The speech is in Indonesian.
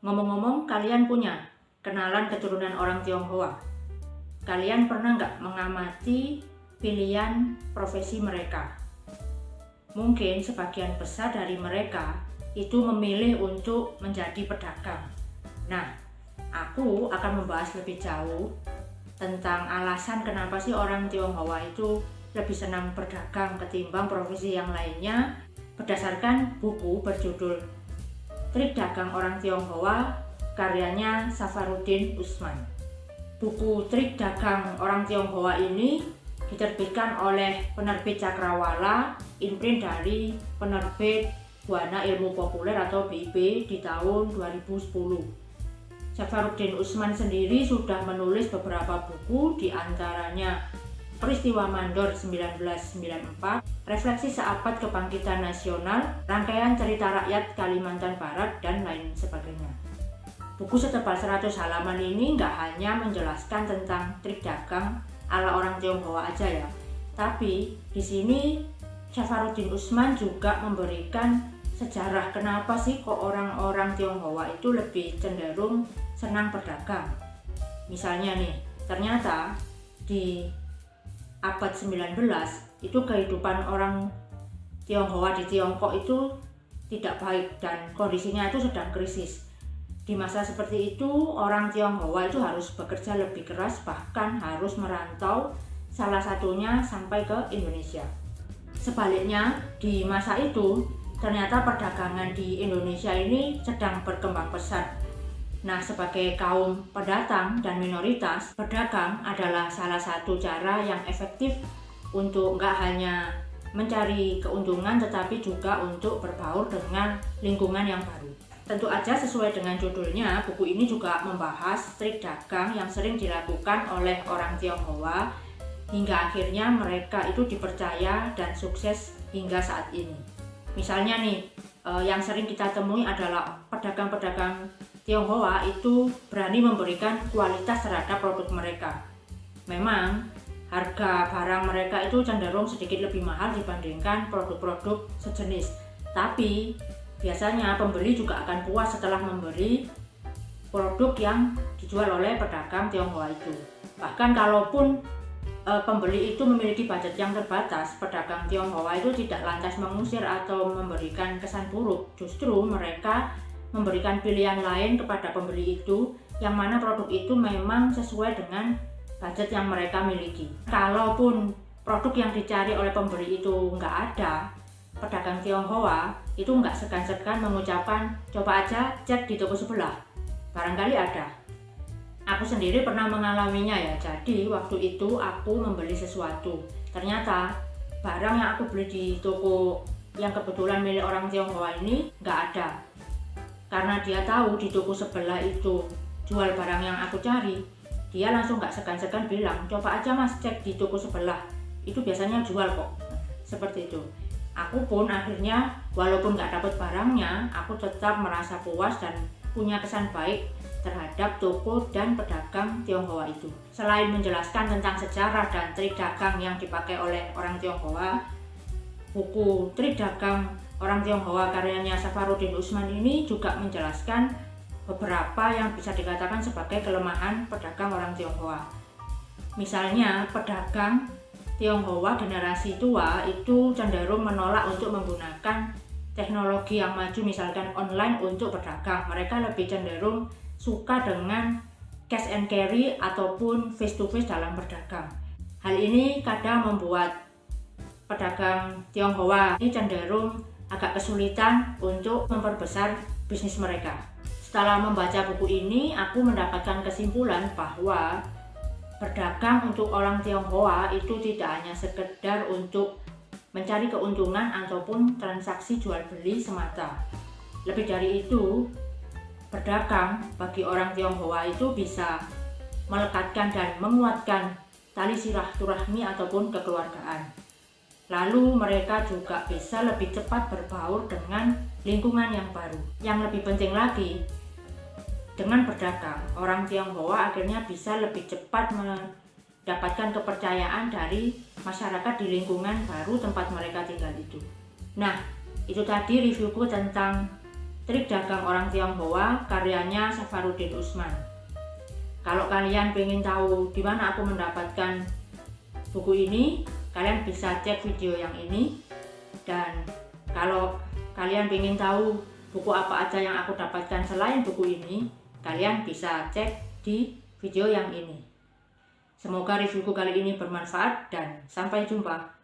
Ngomong-ngomong, kalian punya kenalan keturunan orang Tionghoa? Kalian pernah nggak mengamati pilihan profesi mereka? Mungkin sebagian besar dari mereka itu memilih untuk menjadi pedagang. Nah, aku akan membahas lebih jauh tentang alasan kenapa sih orang Tionghoa itu lebih senang berdagang ketimbang profesi yang lainnya berdasarkan buku berjudul Trik Dagang Orang Tionghoa karyanya Safarudin Usman. Buku Trik Dagang Orang Tionghoa ini diterbitkan oleh penerbit Cakrawala, imprint dari penerbit Buana Ilmu Populer atau BIP di tahun 2010. Safarudin Usman sendiri sudah menulis beberapa buku, diantaranya Peristiwa Mandor 1994, Refleksi Seabad Kebangkitan Nasional, Rangkaian Cerita Rakyat Kalimantan Barat, dan lain sebagainya. Buku setebal 100 halaman ini nggak hanya menjelaskan tentang trik dagang ala orang Tionghoa aja ya, tapi di sini Safarudin Usman juga memberikan sejarah kenapa sih kok orang-orang Tionghoa itu lebih cenderung senang berdagang. Misalnya nih, ternyata di abad 19 itu kehidupan orang Tionghoa di Tiongkok itu tidak baik dan kondisinya itu sedang krisis. Di masa seperti itu, orang Tionghoa itu harus bekerja lebih keras, bahkan harus merantau, salah satunya sampai ke Indonesia. Sebaliknya, di masa itu, ternyata perdagangan di Indonesia ini sedang berkembang pesat. Nah, sebagai kaum pendatang dan minoritas, berdagang adalah salah satu cara yang efektif untuk nggak hanya mencari keuntungan, tetapi juga untuk berbaur dengan lingkungan yang baru. Tentu aja sesuai dengan judulnya, buku ini juga membahas trik dagang yang sering dilakukan oleh orang Tionghoa hingga akhirnya mereka itu dipercaya dan sukses hingga saat ini. Misalnya nih, yang sering kita temui adalah pedagang-pedagang Tionghoa itu berani memberikan kualitas terhadap produk mereka. Memang harga barang mereka itu cenderung sedikit lebih mahal dibandingkan produk-produk sejenis, tapi biasanya pembeli juga akan puas setelah membeli produk yang dijual oleh pedagang Tionghoa itu. Bahkan kalaupun pembeli itu memiliki budget yang terbatas, pedagang Tionghoa itu tidak lantas mengusir atau memberikan kesan buruk. Justru mereka memberikan pilihan lain kepada pembeli itu, yang mana produk itu memang sesuai dengan budget yang mereka miliki. Kalaupun produk yang dicari oleh pembeli itu nggak ada, pedagang Tionghoa itu nggak segan-segan mengucapkan, coba aja cek di toko sebelah, barangkali ada. Aku sendiri pernah mengalaminya ya. Jadi waktu itu aku membeli sesuatu, ternyata barang yang aku beli di toko yang kebetulan milik orang Tionghoa ini nggak ada. Karena dia tahu di toko sebelah itu jual barang yang aku cari, dia langsung nggak segan-segan bilang, coba aja mas cek di toko sebelah, itu biasanya jual kok. Seperti itu. Aku pun akhirnya walaupun nggak dapat barangnya, aku tetap merasa puas dan punya kesan baik terhadap toko dan pedagang Tionghoa itu. Selain menjelaskan tentang sejarah dan trik dagang yang dipakai oleh orang Tionghoa, buku Trik Dagang Orang Tionghoa karyanya Safarudin Usman ini juga menjelaskan beberapa yang bisa dikatakan sebagai kelemahan pedagang orang Tionghoa. Misalnya, pedagang Tionghoa generasi tua itu cenderung menolak untuk menggunakan teknologi yang maju, misalkan online, untuk berdagang. Mereka lebih cenderung suka dengan cash and carry ataupun face to face dalam berdagang. Hal ini kadang membuat pedagang Tionghoa ini cenderung agak kesulitan untuk memperbesar bisnis mereka. Setelah membaca buku ini, aku mendapatkan kesimpulan bahwa berdagang untuk orang Tionghoa itu tidak hanya sekedar untuk mencari keuntungan ataupun transaksi jual beli semata. Lebih dari itu, berdagang bagi orang Tionghoa itu bisa melekatkan dan menguatkan tali silaturahmi ataupun kekeluargaan. Lalu mereka juga bisa lebih cepat berbaur dengan lingkungan yang baru. Yang lebih penting lagi, dengan berdagang, orang Tionghoa akhirnya bisa lebih cepat mendapatkan kepercayaan dari masyarakat di lingkungan baru tempat mereka tinggal itu. Nah, itu tadi reviewku tentang Trik Dagang Orang Tionghoa karyanya Safarudin Usman. Kalau kalian pengen tahu di mana aku mendapatkan buku ini, kalian bisa cek video yang ini. Dan kalau kalian pengen tahu buku apa aja yang aku dapatkan selain buku ini, kalian bisa cek di video yang ini. Semoga reviewku kali ini bermanfaat dan sampai jumpa.